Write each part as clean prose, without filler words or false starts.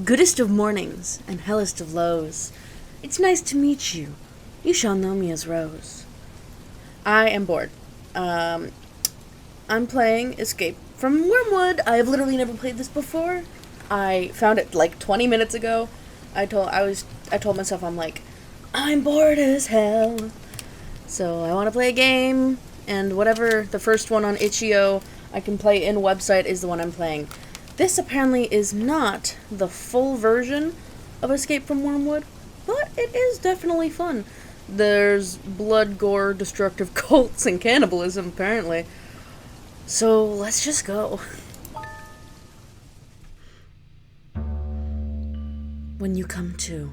Goodest of mornings and hellest of lows, it's nice to meet you. You shall know me as Rose. I am bored. I'm playing Escape from Wormwood. I have literally never played this before. I found it like 20 minutes ago. I told myself I'm bored as hell. So I want to play a game, and whatever the first one on itch.io I can play in website is the one I'm playing. This apparently is not the full version of Escape from Wormwood, but it is definitely fun. There's blood, gore, destructive cults, and cannibalism, apparently. So let's just go. When you come to,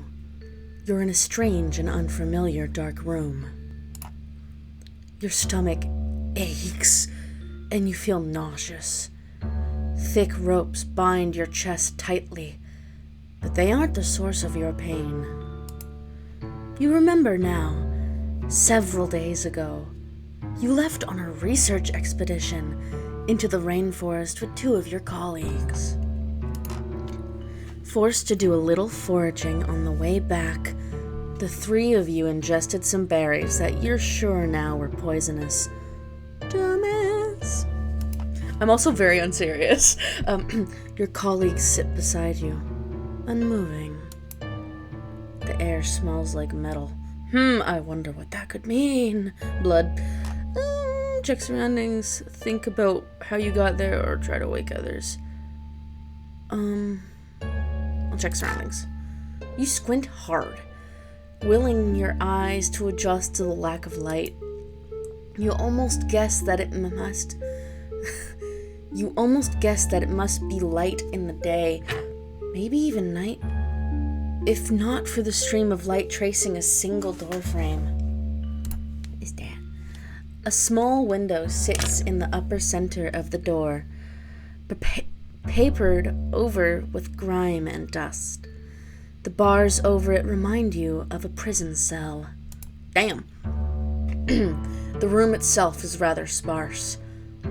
you're in a strange and unfamiliar dark room. Your stomach aches, and you feel nauseous. Thick ropes bind your chest tightly, but they aren't the source of your pain. You remember now, several days ago, you left on a research expedition into the rainforest with 2 of your colleagues. Forced to do a little foraging on the way back, the 3 of you ingested some berries that you're sure now were poisonous. Dumbass. I'm also very unserious. Your colleagues sit beside you, unmoving. The air smells like metal. I wonder what that could mean. Blood. Check surroundings. Think about how you got there or try to wake others. I'll check surroundings. You squint hard, willing your eyes to adjust to the lack of light. You almost guess that it must be light in the day, maybe even night, if not for the stream of light tracing a single door frame. What is that? A small window sits in the upper center of the door, papered over with grime and dust. The bars over it remind you of a prison cell. Damn. The room itself is rather sparse.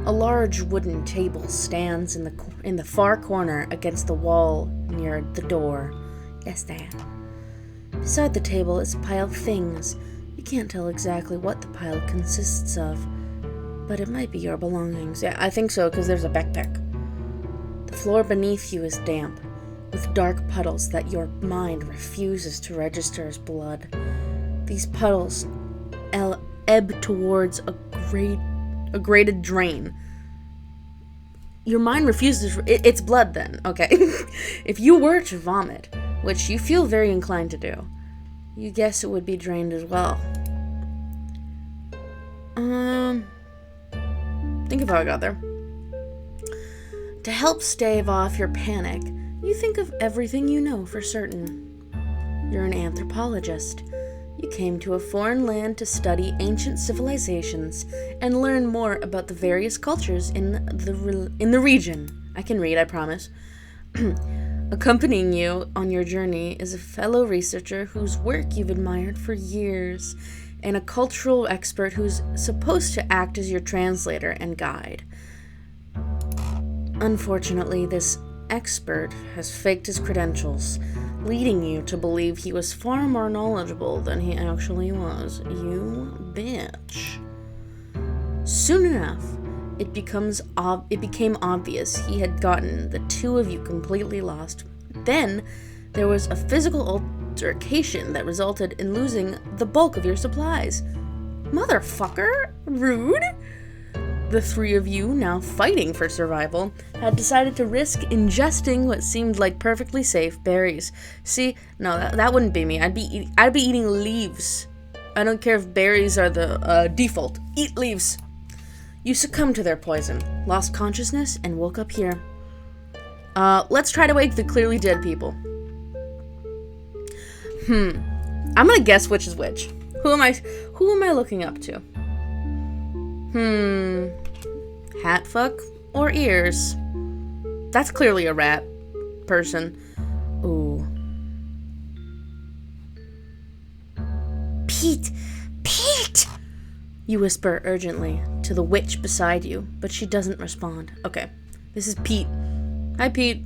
A large wooden table stands in the far corner against the wall near the door. Yes, that. Beside the table is a pile of things. You can't tell exactly what the pile consists of, but it might be your belongings. Yeah, I think so, because there's a backpack. The floor beneath you is damp, with dark puddles that your mind refuses to register as blood. These puddles ebb towards a graded drain. Your mind refuses. It's blood then, okay? If you were to vomit, which you feel very inclined to do, you guess it would be drained as well. Think of how I got there. To help stave off your panic, you think of everything you know for certain. You're an anthropologist. You came to a foreign land to study ancient civilizations and learn more about the various cultures in the region. I can read, I promise. Accompanying you on your journey is a fellow researcher whose work you've admired for years, and a cultural expert who's supposed to act as your translator and guide. Unfortunately, this expert has faked his credentials, leading you to believe he was far more knowledgeable than he actually was. You bitch. Soon enough, it became obvious he had gotten the 2 of you completely lost. Then, there was a physical altercation that resulted in losing the bulk of your supplies. Motherfucker! Rude! The 3 of you, now fighting for survival, had decided to risk ingesting what seemed like perfectly safe berries. See, no, that wouldn't be me. I'd be eating leaves. I don't care if berries are the default. Eat leaves. You succumbed to their poison, lost consciousness, and woke up here. Let's try to wake the clearly dead people. I'm gonna guess which is which. Who am I looking up to? Hat fuck or ears? That's clearly a rat person. Ooh. Pete! You whisper urgently to the witch beside you, but she doesn't respond. Okay, this is Pete. Hi, Pete.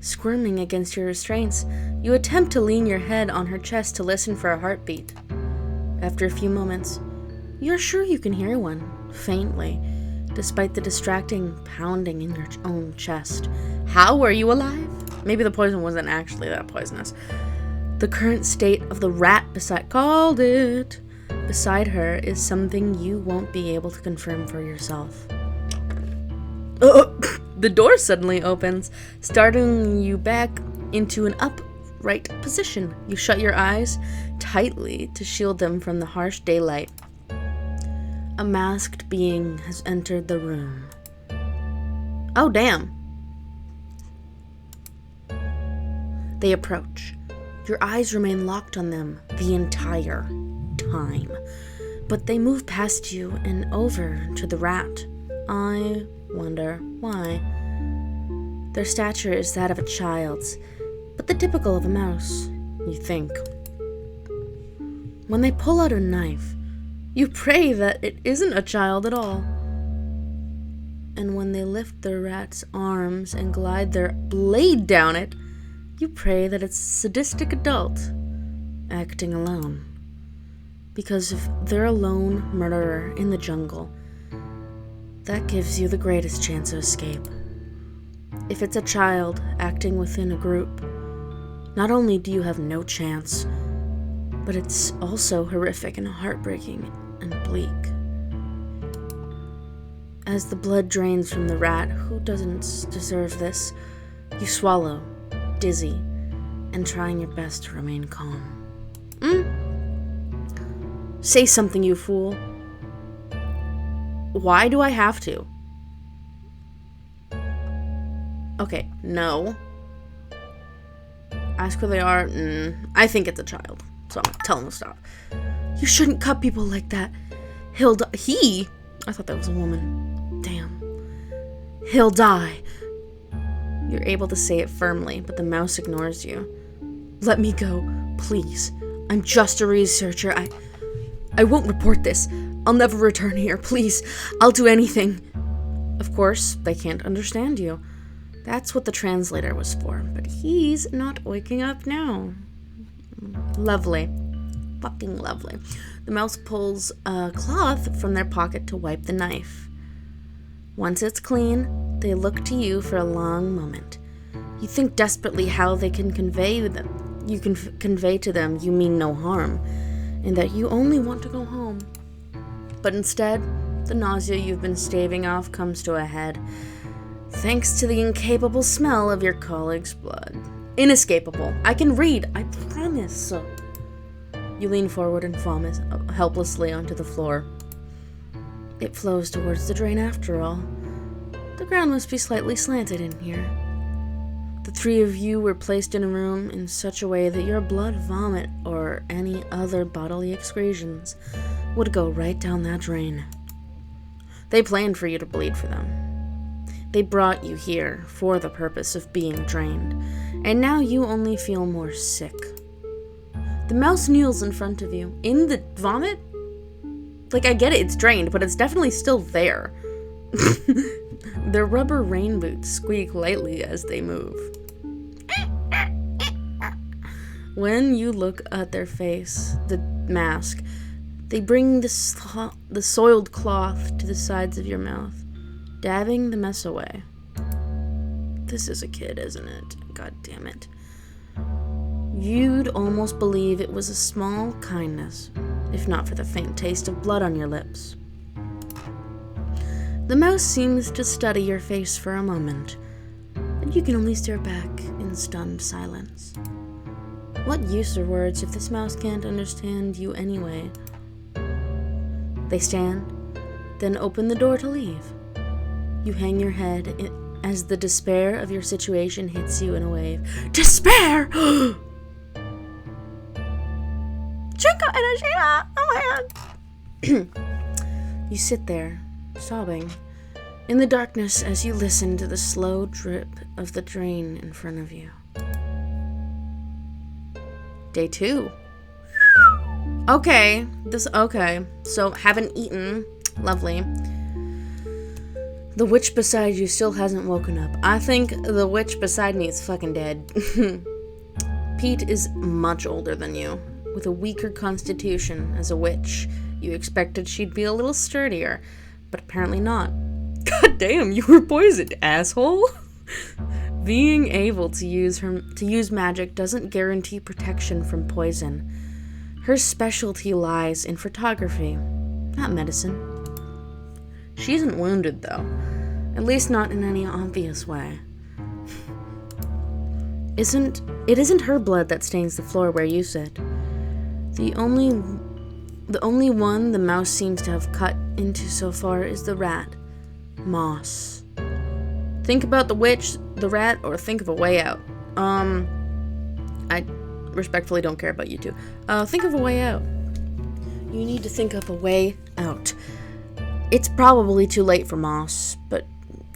Squirming against your restraints, you attempt to lean your head on her chest to listen for a heartbeat. After a few moments, you're sure you can hear one, faintly, despite the distracting pounding in your own chest. How are you alive? Maybe the poison wasn't actually that poisonous. The current state of the rat beside her is something you won't be able to confirm for yourself. The door suddenly opens, starting you back into an upright position. You shut your eyes tightly to shield them from the harsh daylight. A masked being has entered the room. Oh, damn. They approach. Your eyes remain locked on them the entire time, but they move past you and over to the rat. I wonder why. Their stature is that of a child's, but the typical of a mouse, you think. When they pull out a knife, you pray that it isn't a child at all. And when they lift the rat's arms and glide their blade down it, you pray that it's a sadistic adult acting alone. Because if they're a lone murderer in the jungle, that gives you the greatest chance of escape. If it's a child acting within a group, not only do you have no chance, but it's also horrific and heartbreaking and bleak. As the blood drains from the rat, who doesn't deserve this, you swallow, dizzy, and trying your best to remain calm. Say something, you fool. Why do I have to? Okay, no. Ask where they are. I think it's a child, so tell him to stop. You shouldn't cut people like that. I thought that was a woman. Damn. He'll die. You're able to say it firmly, but the mouse ignores you. Let me go, please. I'm just a researcher. I won't report this. I'll never return here, please. I'll do anything. Of course, they can't understand you. That's what the translator was for, but he's not waking up now. Lovely. Fucking lovely. The mouse pulls a cloth from their pocket to wipe the knife. Once it's clean, they look to you for a long moment. You think desperately how they can convey them. You can convey to them you mean no harm, and that you only want to go home. But instead, the nausea you've been staving off comes to a head, thanks to the incapable smell of your colleague's blood. Inescapable. I can read, I promise. You lean forward and vomit helplessly onto the floor. It flows towards the drain after all. The ground must be slightly slanted in here. The three of you were placed in a room in such a way that your blood, vomit, or any other bodily excretions would go right down that drain. They planned for you to bleed for them. They brought you here for the purpose of being drained, and now you only feel more sick. The mouse kneels in front of you. In the vomit? Like, I get it, it's drained, but it's definitely still there. Their rubber rain boots squeak lightly as they move. When you look at their face, the mask, they bring the soiled cloth to the sides of your mouth, dabbing the mess away. This is a kid, isn't it? God damn it. You'd almost believe it was a small kindness, if not for the faint taste of blood on your lips. The mouse seems to study your face for a moment, but you can only stare back in stunned silence. What use are words if this mouse can't understand you anyway? They stand, then open the door to leave. You hang your head as the despair of your situation hits you in a wave. Despair! Oh my god. You sit there, sobbing, in the darkness as you listen to the slow drip of the drain in front of you. Day 2. Okay, so haven't eaten. Lovely. The witch beside you still hasn't woken up. I think the witch beside me is fucking dead. Pete is much older than you, with a weaker constitution. As a witch, you expected she'd be a little sturdier, but apparently not. God damn, you were poisoned, asshole! Being able to use magic doesn't guarantee protection from poison. Her specialty lies in photography, not medicine. She isn't wounded, though. At least not in any obvious way. It isn't her blood that stains the floor where you sit. The only one the mouse seems to have cut into so far is the rat. Moss. Think about the witch, the rat, or think of a way out. I respectfully don't care about you two. Think of a way out. You need to think of a way out. It's probably too late for Moss, but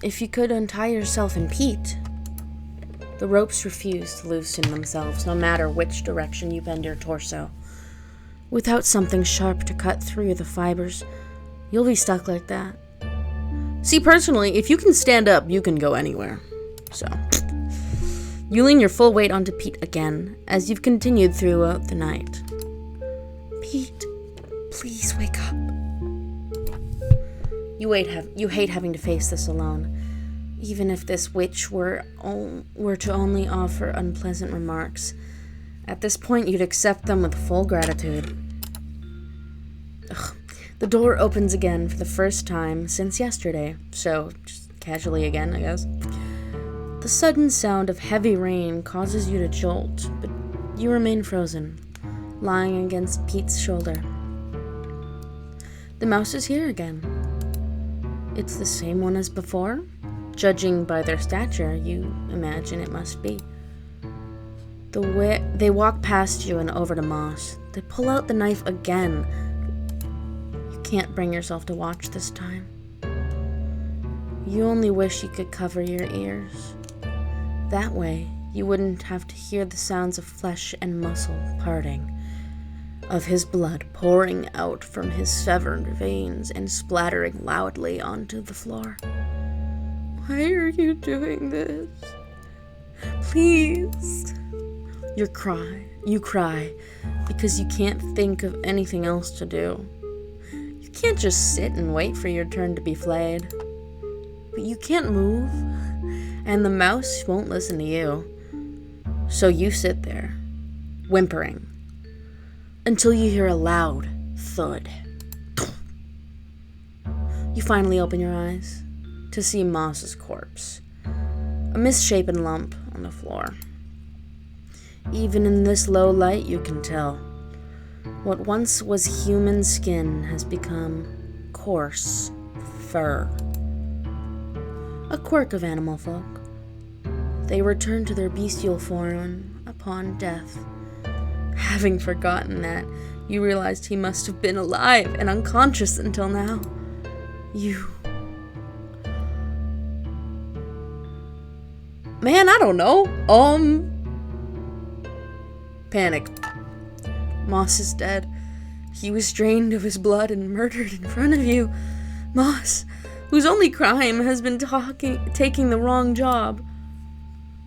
if you could untie yourself and Pete. The ropes refuse to loosen themselves, no matter which direction you bend your torso. Without something sharp to cut through the fibers, you'll be stuck like that. See, personally, if you can stand up, you can go anywhere. So, you lean your full weight onto Pete again, as you've continued throughout the night. Pete, please wake up. You hate having to face this alone, even if this witch were to only offer unpleasant remarks. At this point, you'd accept them with full gratitude. Ugh. The door opens again for the first time since yesterday, so just casually again, I guess. The sudden sound of heavy rain causes you to jolt, but you remain frozen, lying against Pete's shoulder. The mouse is here again. It's the same one as before? Judging by their stature, you imagine it must be. They walk past you and over to Moss. They pull out the knife again. You can't bring yourself to watch this time. You only wish you could cover your ears. That way, you wouldn't have to hear the sounds of flesh and muscle parting, of his blood pouring out from his severed veins and splattering loudly onto the floor. Why are you doing this? Please. You cry because you can't think of anything else to do. You can't just sit and wait for your turn to be flayed. But you can't move, and the mouse won't listen to you. So you sit there, whimpering, until you hear a loud thud. You finally open your eyes to see Moss's corpse, a misshapen lump on the floor. Even in this low light, you can tell what once was human skin has become coarse fur. A quirk of animal folk. They return to their bestial form upon death. Having forgotten that, you realized he must have been alive and unconscious until now. Man, I don't know. Panic. Moss is dead. He was drained of his blood and murdered in front of you. Moss, whose only crime has been taking the wrong job.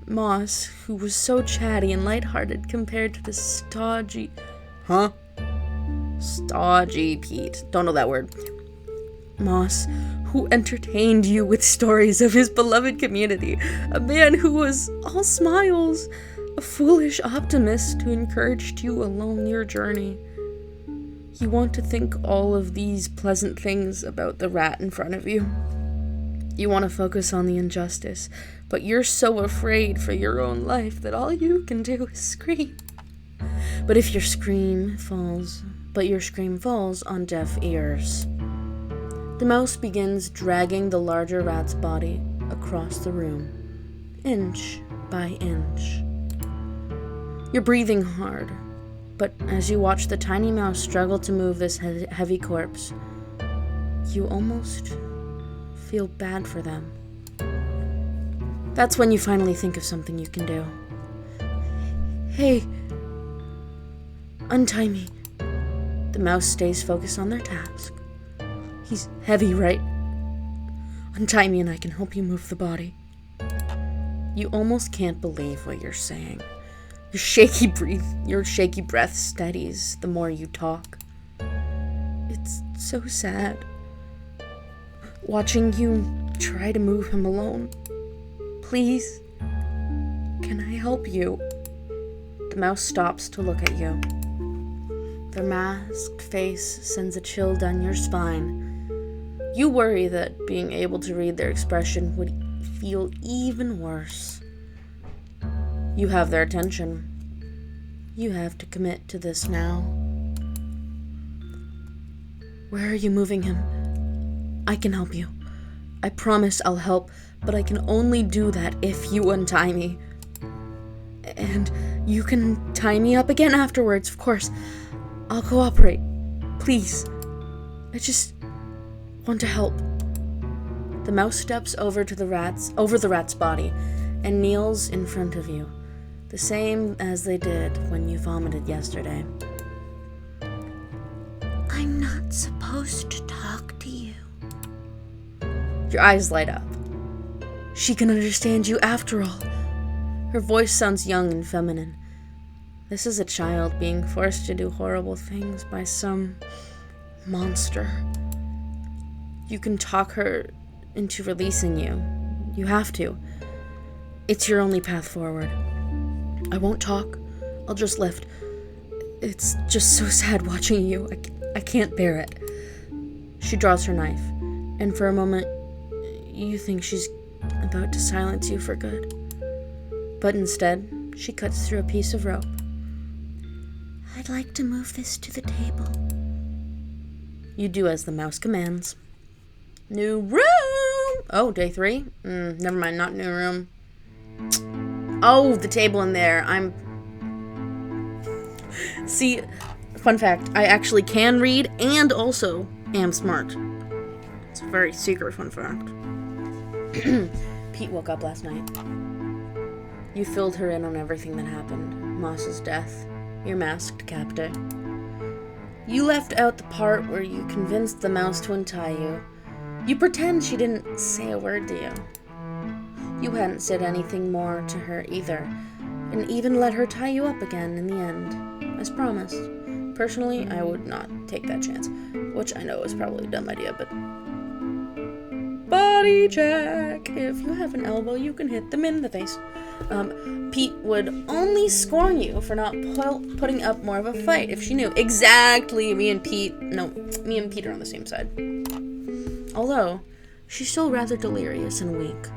Moss, who was so chatty and lighthearted compared to the stodgy... Stodgy Pete. Don't know that word. Moss, who entertained you with stories of his beloved community. A man who was all smiles. A foolish optimist who encouraged you along your journey. You want to think all of these pleasant things about the rat in front of you. You want to focus on the injustice, but you're so afraid for your own life that all you can do is scream. But your scream falls on deaf ears. The mouse begins dragging the larger rat's body across the room, inch by inch. You're breathing hard, but as you watch the tiny mouse struggle to move this heavy corpse, you almost feel bad for them. That's when you finally think of something you can do. Hey, untie me. The mouse stays focused on their task. He's heavy, right? Untie me and I can help you move the body. You almost can't believe what you're saying. Your shaky breath steadies the more you talk. It's so sad. Watching you try to move him alone. Please, can I help you? The mouse stops to look at you. Their masked face sends a chill down your spine. You worry that being able to read their expression would feel even worse. You have their attention. You have to commit to this now. Where are you moving him? I can help you. I promise I'll help, but I can only do that if you untie me. And you can tie me up again afterwards, of course. I'll cooperate. Please. I just want to help. The mouse steps over the rat's body, and kneels in front of you, the same as they did when you vomited yesterday. I'm not supposed to talk to you. Your eyes light up. She can understand you after all. Her voice sounds young and feminine. This is a child being forced to do horrible things by some monster. You can talk her into releasing you. You have to. It's your only path forward. I won't talk. I'll just lift. It's just so sad watching you. I can't bear it. She draws her knife, and for a moment, you think she's about to silence you for good. But instead, she cuts through a piece of rope. I'd like to move this to the table. You do as the mouse commands. New room! Oh, day 3? Never mind, not new room. Oh, the table in there. See, fun fact, I actually can read and also am smart. It's a very secret fun fact. Pete woke up last night. You filled her in on everything that happened. Moss's death, your masked captor. You left out the part where you convinced the mouse to untie you. You pretend she didn't say a word to you. You hadn't said anything more to her either, and even let her tie you up again in the end, as promised. Personally, I would not take that chance, which I know is probably a dumb idea, but... Body check! If you have an elbow, you can hit them in the face. Pete would only scorn you for not putting up more of a fight if she knew. Exactly! Me and Pete are on the same side. Although, she's still rather delirious and weak.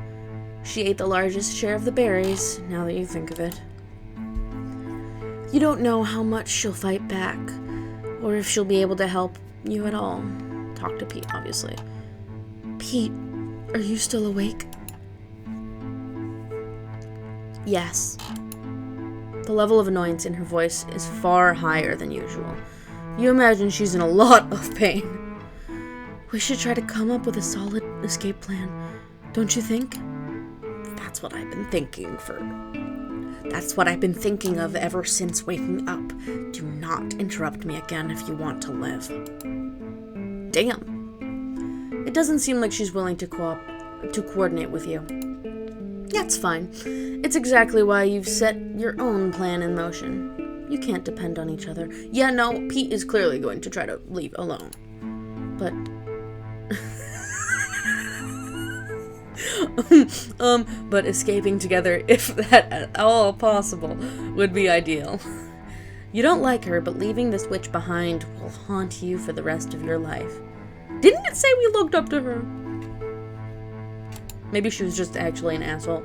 She ate the largest share of the berries, now that you think of it. You don't know how much she'll fight back, or if she'll be able to help you at all. Talk to Pete, obviously. Pete, are you still awake? Yes. The level of annoyance in her voice is far higher than usual. You imagine she's in a lot of pain. We should try to come up with a solid escape plan, don't you think? That's what I've been thinking of ever since waking up. Do not interrupt me again if you want to live. Damn. It doesn't seem like she's willing to coordinate with you. That's fine. It's exactly why you've set your own plan in motion. You can't depend on each other. Yeah, no, Pete is clearly going to try to leave alone. But... but escaping together, if that at all possible, would be ideal. You don't like her, but leaving this witch behind will haunt you for the rest of your life. Didn't it say we looked up to her? Maybe she was just actually an asshole.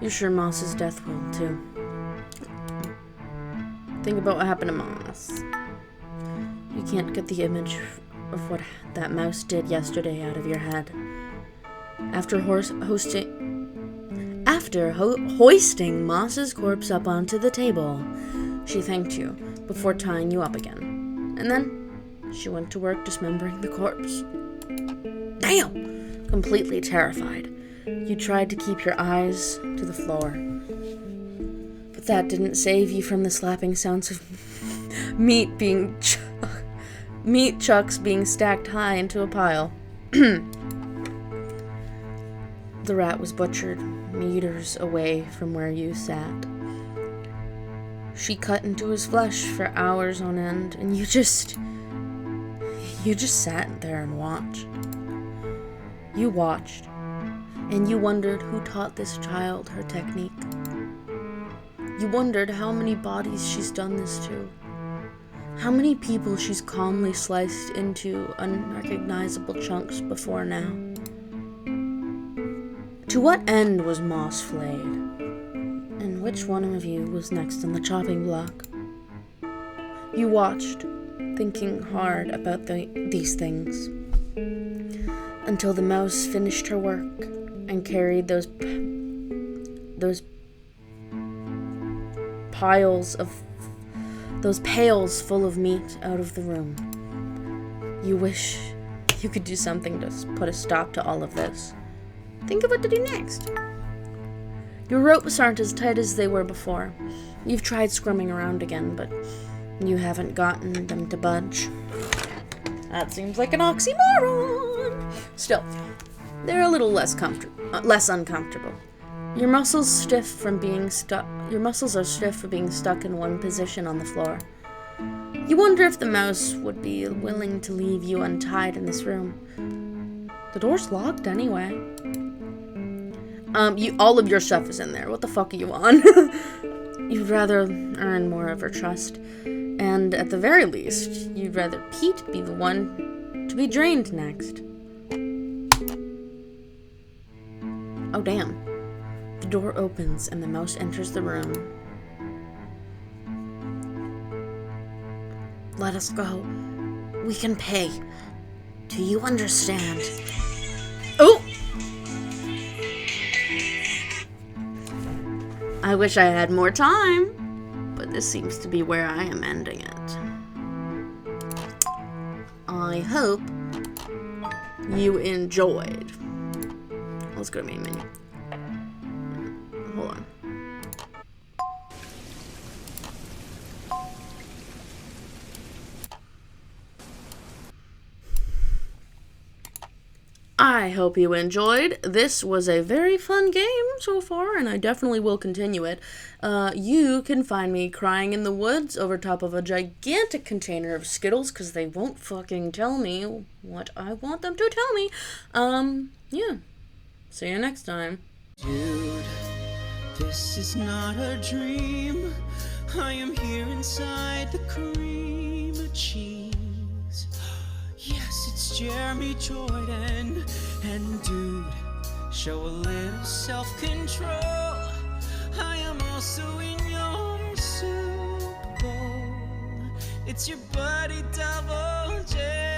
You're sure Moss's death will, too. Think about what happened to Moss. You can't get the image of what that mouse did yesterday out of your head. After hoisting Moss's corpse up onto the table, she thanked you before tying you up again. And then she went to work dismembering the corpse. Damn! Completely terrified, you tried to keep your eyes to the floor. But that didn't save you from the slapping sounds of meat chunks being stacked high into a pile. The rat was butchered meters away from where you sat. She cut into his flesh for hours on end, and you just sat there and watched. You watched, and you wondered who taught this child her technique. You wondered how many bodies she's done this to, how many people she's calmly sliced into unrecognizable chunks before now. To what end was Moss flayed? And which one of you was next on the chopping block? You watched, thinking hard about these things, until the mouse finished her work and carried those pails full of meat out of the room. You wish you could do something to put a stop to all of this. Think of what to do next. Your ropes aren't as tight as they were before. You've tried squirming around again, but you haven't gotten them to budge. That seems like an oxymoron. Still, they're a little less uncomfortable. Your muscles are stiff from being stuck in one position on the floor. You wonder if the mouse would be willing to leave you untied in this room. The door's locked anyway. All of your stuff is in there. What the fuck are you on? You'd rather earn more of her trust. And at the very least, you'd rather Pete be the one to be drained next. Oh, damn. The door opens and the mouse enters the room. Let us go. We can pay. Do you understand? Oh! I wish I had more time, but this seems to be where I am ending it. I hope you enjoyed. Let's go to main menu. Hold on. I hope you enjoyed. This was a very fun game so far, and I definitely will continue it. You can find me crying in the woods over top of a gigantic container of Skittles, because they won't fucking tell me what I want them to tell me. Yeah. See you next time. Dude, this is not a dream. I am here inside the cream cheese. Yes, it's Jeremy Jordan. And dude, show a little self-control. I am also in your Super Bowl. It's your buddy Double J.